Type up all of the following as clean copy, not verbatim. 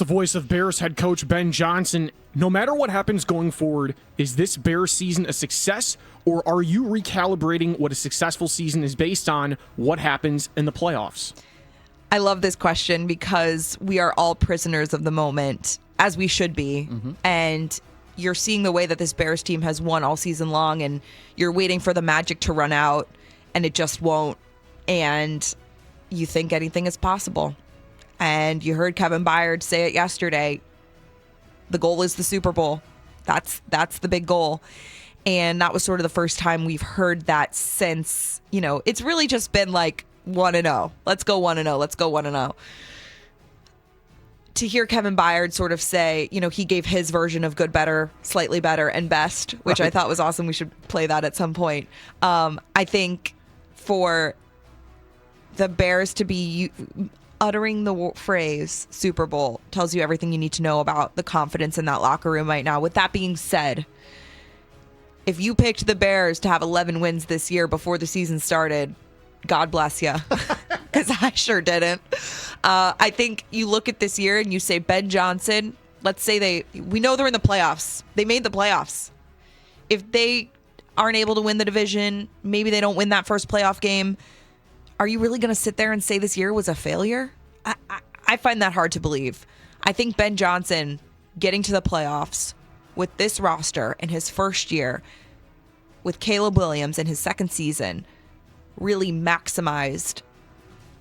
the voice of Bears head coach Ben Johnson. No matter what happens going forward, is this Bears season a success, or are you recalibrating what a successful season is based on what happens in the playoffs? I love this question because we are all prisoners of the moment, as we should be. Mm-hmm. And you're seeing the way that this Bears team has won all season long, and you're waiting for the magic to run out, and it just won't. And you think anything is possible. And you heard Kevin Byard say it yesterday. The goal is the Super Bowl. That's the big goal. And that was sort of the first time we've heard that since, it's really just been like 1-0. Let's go 1-0. Let's go 1-0. To hear Kevin Byard sort of say, he gave his version of good, better, slightly better, and best, which right. I thought was awesome. We should play that at some point. I think for the Bears to be uttering the phrase Super Bowl tells you everything you need to know about the confidence in that locker room right now. With that being said, if you picked the Bears to have 11 wins this year before the season started, God bless you, because I sure didn't. I think you look at this year and you say Ben Johnson, let's say we know they're in the playoffs. They made the playoffs. If they aren't able to win the division, maybe they don't win that first playoff game. Are you really going to sit there and say this year was a failure? I find that hard to believe. I think Ben Johnson getting to the playoffs with this roster in his first year, with Caleb Williams in his second season, really maximized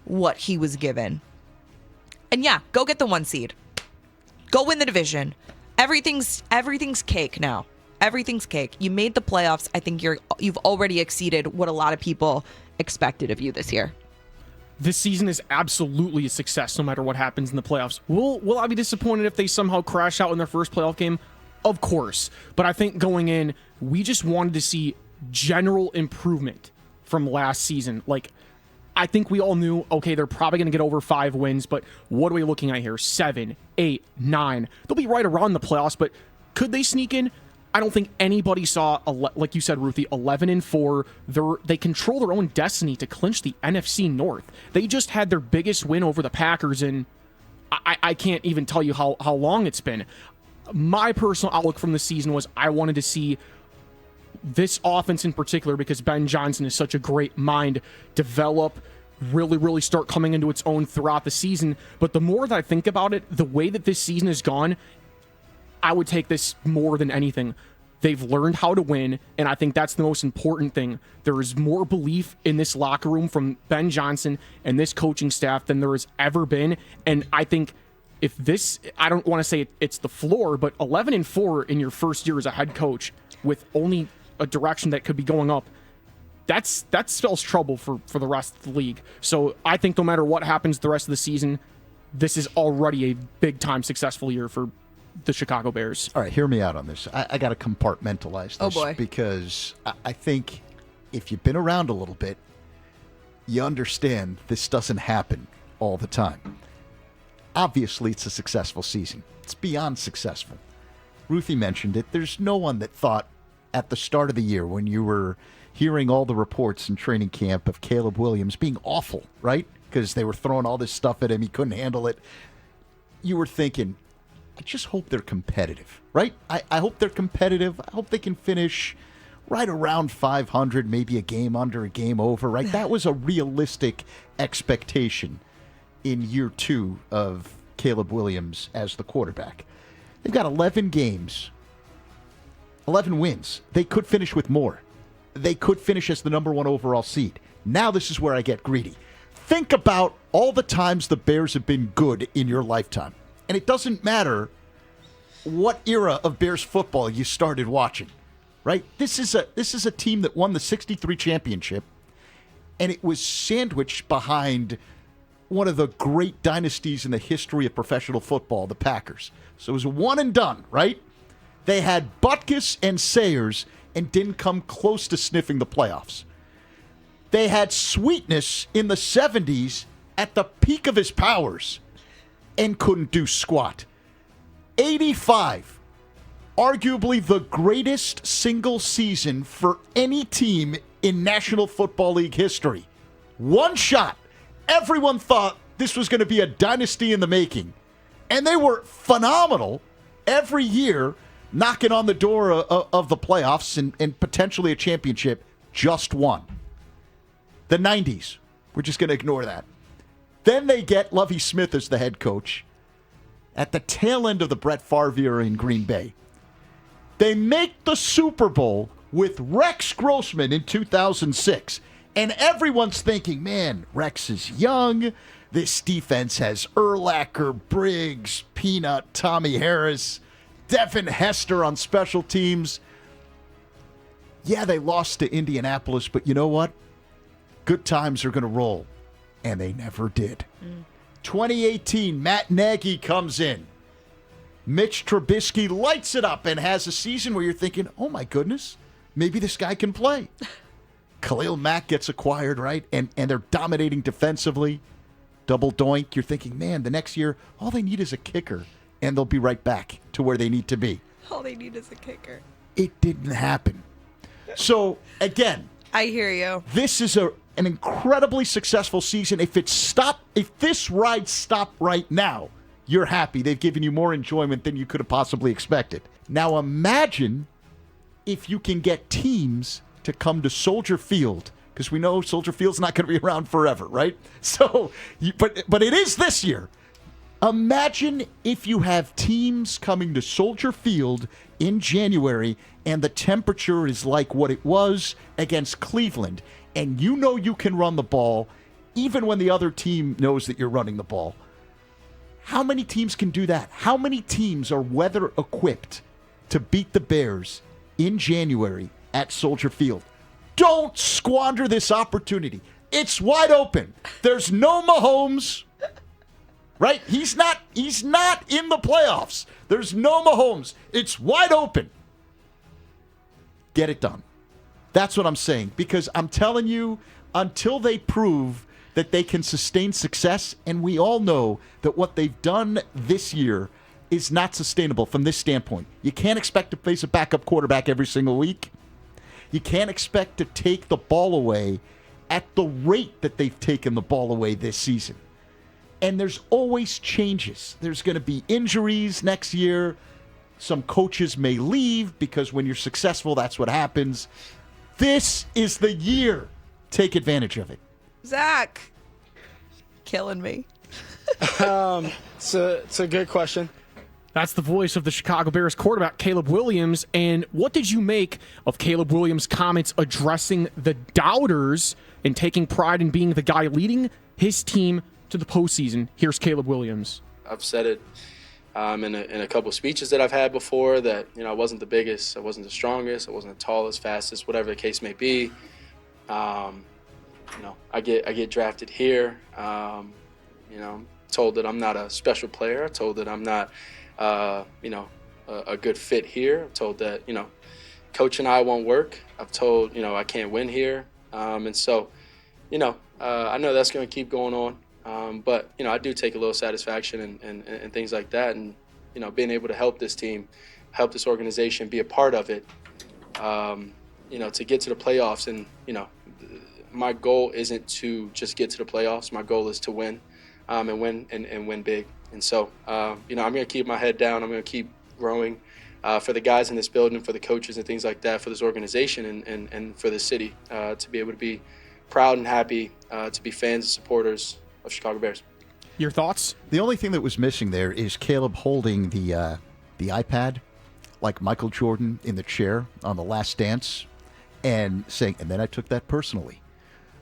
what he was given. And yeah, go get the 1 seed. Go win the division. Everything's cake now. Everything's cake. You made the playoffs. I think you've already exceeded what a lot of people expected of you this year. This season is absolutely a success no matter what happens in the playoffs. Will I be disappointed if they somehow crash out in their first playoff game? Of course. But I think going in, we just wanted to see general improvement from last season. I think we all knew, okay, they're probably going to get over 5 wins, but what are we looking at here? 7, 8, 9. They'll be right around the playoffs, but could they sneak in? I don't think anybody saw, like you said, Ruthie, 11-4. They control their own destiny to clinch the NFC North. They just had their biggest win over the Packers, and I can't even tell you how long it's been. My personal outlook from the season was I wanted to see this offense in particular, because Ben Johnson is such a great mind, develop, really, really start coming into its own throughout the season. But the more that I think about it, the way that this season has gone, I would take this more than anything. They've learned how to win, and I think that's the most important thing. There is more belief in this locker room from Ben Johnson and this coaching staff than there has ever been. And I think if this, I don't want to say it's the floor, but 11-4 in your first year as a head coach with only a direction that could be going up, that spells trouble for the rest of the league. So I think no matter what happens the rest of the season, this is already a big-time successful year for the Chicago Bears. All right, hear me out on this. I got to compartmentalize this. Oh boy. Because I think if you've been around a little bit, you understand this doesn't happen all the time. Obviously, it's a successful season. It's beyond successful. Ruthie mentioned it. There's no one that thought at the start of the year when you were hearing all the reports in training camp of Caleb Williams being awful, right? Because they were throwing all this stuff at him. He couldn't handle it. You were thinking, I just hope they're competitive, right? I hope they're competitive. I hope they can finish right around 500, maybe a game under, a game over, right? That was a realistic expectation in year 2 of Caleb Williams as the quarterback. They've got 11 games, 11 wins. They could finish with more. They could finish as the number 1 overall seed. Now this is where I get greedy. Think about all the times the Bears have been good in your lifetime. And it doesn't matter what era of Bears football you started watching, right? This is a team that won the 63 championship, and it was sandwiched behind one of the great dynasties in the history of professional football, the Packers. So it was one and done, right? They had Butkus and Sayers and didn't come close to sniffing the playoffs. They had Sweetness in the 70s at the peak of his powers and couldn't do squat. 85, arguably the greatest single season for any team in National Football League history. One shot. Everyone thought this was going to be a dynasty in the making. And they were phenomenal every year, knocking on the door of the playoffs and potentially a championship. Just one. The 90s. We're just going to ignore that. Then they get Lovie Smith as the head coach at the tail end of the Brett Favre era in Green Bay. They make the Super Bowl with Rex Grossman in 2006. And everyone's thinking, man, Rex is young. This defense has Urlacher, Briggs, Peanut, Tommy Harris, Devin Hester on special teams. Yeah, they lost to Indianapolis, but you know what? Good times are going to roll. And they never did. 2018, Matt Nagy comes in. Mitch Trubisky lights it up and has a season where you're thinking, oh my goodness, maybe this guy can play. Khalil Mack gets acquired, right? And they're dominating defensively. Double doink. You're thinking, man, the next year, all they need is a kicker, and they'll be right back to where they need to be. All they need is a kicker. It didn't happen. So, again, I hear you. This is an incredibly successful season. If this ride stopped right now, you're happy. They've given you more enjoyment than you could have possibly expected. Now imagine if you can get teams to come to Soldier Field, because we know Soldier Field's not going to be around forever, right? So, but it is this year. Imagine if you have teams coming to Soldier Field in January and the temperature is like what it was against Cleveland, and you know you can run the ball even when the other team knows that you're running the ball. How many teams can do that? How many teams are weather equipped to beat the Bears in January at Soldier Field? Don't squander this opportunity. It's wide open. There's no Mahomes. Right? He's not in the playoffs. There's no Mahomes. It's wide open. Get it done. That's what I'm saying. Because I'm telling you, until they prove that they can sustain success, and we all know that what they've done this year is not sustainable from this standpoint. You can't expect to face a backup quarterback every single week. You can't expect to take the ball away at the rate that they've taken the ball away this season. And there's always changes. There's going to be injuries next year. Some coaches may leave because when you're successful, that's what happens. This is the year. Take advantage of it. Zach, killing me. It's a good question. That's the voice of the Chicago Bears quarterback, Caleb Williams. And what did you make of Caleb Williams' comments addressing the doubters and taking pride in being the guy leading his team to the postseason? Here's Caleb Williams. I've said it in a couple of speeches that I've had before that, I wasn't the biggest, I wasn't the strongest, I wasn't the tallest, fastest, whatever the case may be. I get drafted here. Told that I'm not a special player. Told that I'm not, a good fit here. I'm told that, coach and I won't work. I've told, I can't win here. And so, I know that's going to keep going on. But I do take a little satisfaction and things like that. And, being able to help this team, help this organization, be a part of it, to get to the playoffs. And, my goal isn't to just get to the playoffs. My goal is to win and win big. And so, I'm going to keep my head down. I'm going to keep growing for the guys in this building, for the coaches and things like that, for this organization and for the city to be able to be proud and happy to be fans and supporters of Chicago Bears. Your thoughts? The only thing that was missing there is Caleb holding the iPad like Michael Jordan in the chair on The Last Dance and saying, and then I took that personally.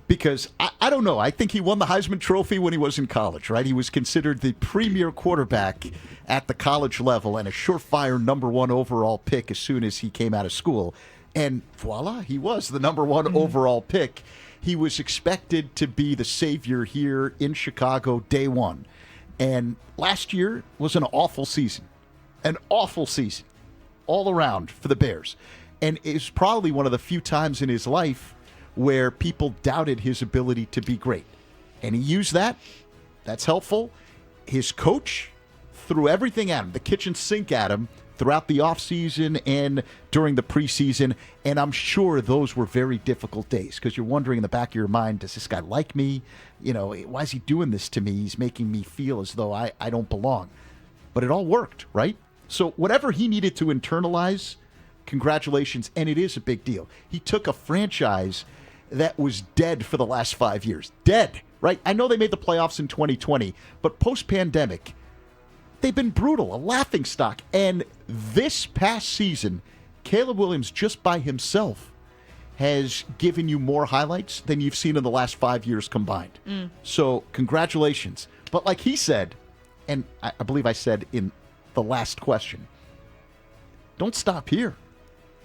Because, I don't know, I think he won the Heisman Trophy when he was in college, right? He was considered the premier quarterback at the college level and a surefire number one overall pick as soon as he came out of school. And voila, he was the number one overall pick. He was expected to be the savior here in Chicago day one. And last year was an awful season all around for the Bears. And it was probably one of the few times in his life where people doubted his ability to be great. And he used that. That's helpful. His coach threw everything at him, the kitchen sink at him, throughout the offseason and during the preseason. And I'm sure those were very difficult days because you're wondering in the back of your mind, does this guy like me? Why is he doing this to me? He's making me feel as though I don't belong. but it all worked, right? So whatever he needed to internalize, congratulations, and it is a big deal. He took a franchise that was dead for the last 5 years. Dead, right? I know they made the playoffs in 2020, but post-pandemic, they've been brutal, a laughingstock. And this past season, Caleb Williams, just by himself, has given you more highlights than you've seen in the last 5 years combined. So congratulations. But like he said, and I believe I said in the last question, don't stop here.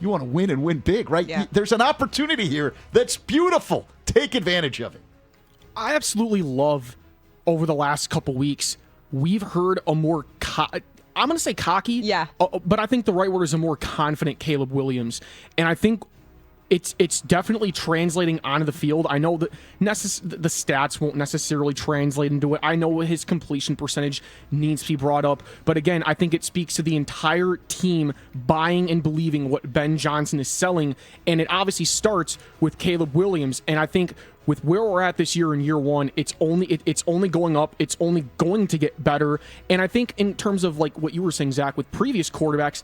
You want to win and win big, right? Yeah. There's an opportunity here that's beautiful. Take advantage of it. I absolutely love over the last couple weeks, we've heard a more, I'm going to say cocky, Yeah. But I think the right word is a more confident Caleb Williams. And I think it's definitely translating onto the field. I know that the stats won't necessarily translate into it. I know his completion percentage needs to be brought up. But again, I think it speaks to the entire team buying and believing what Ben Johnson is selling. And it obviously starts with Caleb Williams. And I think with where we're at this year in year one, it's only going up. It's only going to get better. And I think in terms of like what you were saying, Zach, with previous quarterbacks,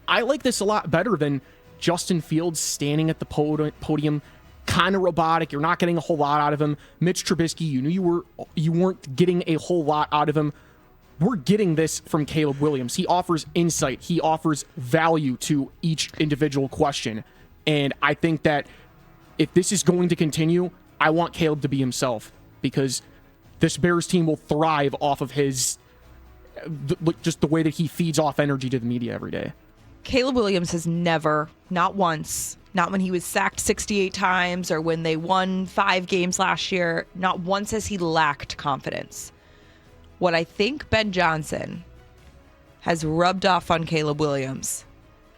I like this a lot better than Justin Fields standing at the podium, kind of robotic. You're not getting a whole lot out of him. Mitch Trubisky, you knew you weren't getting a whole lot out of him. We're getting this from Caleb Williams. He offers insight. He offers value to each individual question. And I think that if this is going to continue, I want Caleb to be himself, because this Bears team will thrive off of his just the way that he feeds off energy to the media every day. Caleb Williams has never, not once, not when he was sacked 68 times or when they won 5 games last year, not once has he lacked confidence. What I think Ben Johnson has rubbed off on Caleb Williams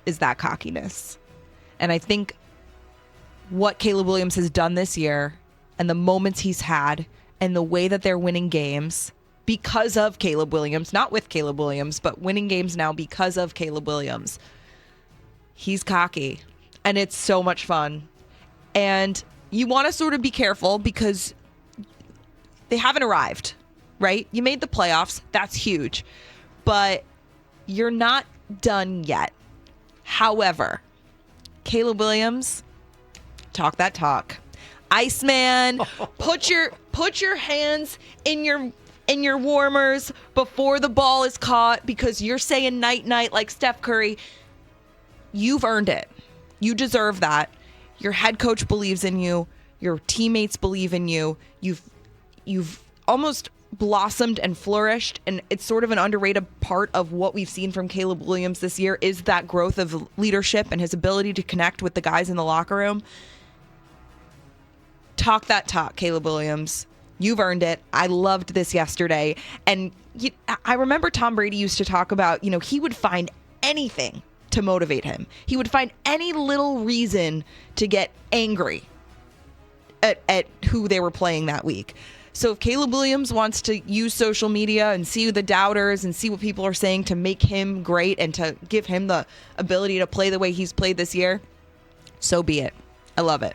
is that cockiness. And I think what Caleb Williams has done this year and the moments he's had and the way that they're winning games because of Caleb Williams, not with Caleb Williams, but winning games now because of Caleb Williams. He's cocky, and it's so much fun. And you want to sort of be careful because they haven't arrived, right? You made the playoffs. That's huge. But you're not done yet. However, Caleb Williams, talk that talk. Iceman, put your hands in your warmers before the ball is caught because you're saying night-night like Steph Curry. You've earned it. You deserve that. Your head coach believes in you. Your teammates believe in you. You've almost blossomed and flourished, and it's sort of an underrated part of what we've seen from Caleb Williams this year is that growth of leadership and his ability to connect with the guys in the locker room. Talk that talk, Caleb Williams. You've earned it. I loved this yesterday. And I remember Tom Brady used to talk about, he would find anything to motivate him. He would find any little reason to get angry at who they were playing that week. So if Caleb Williams wants to use social media and see the doubters and see what people are saying to make him great and to give him the ability to play the way he's played this year, so be it. I love it.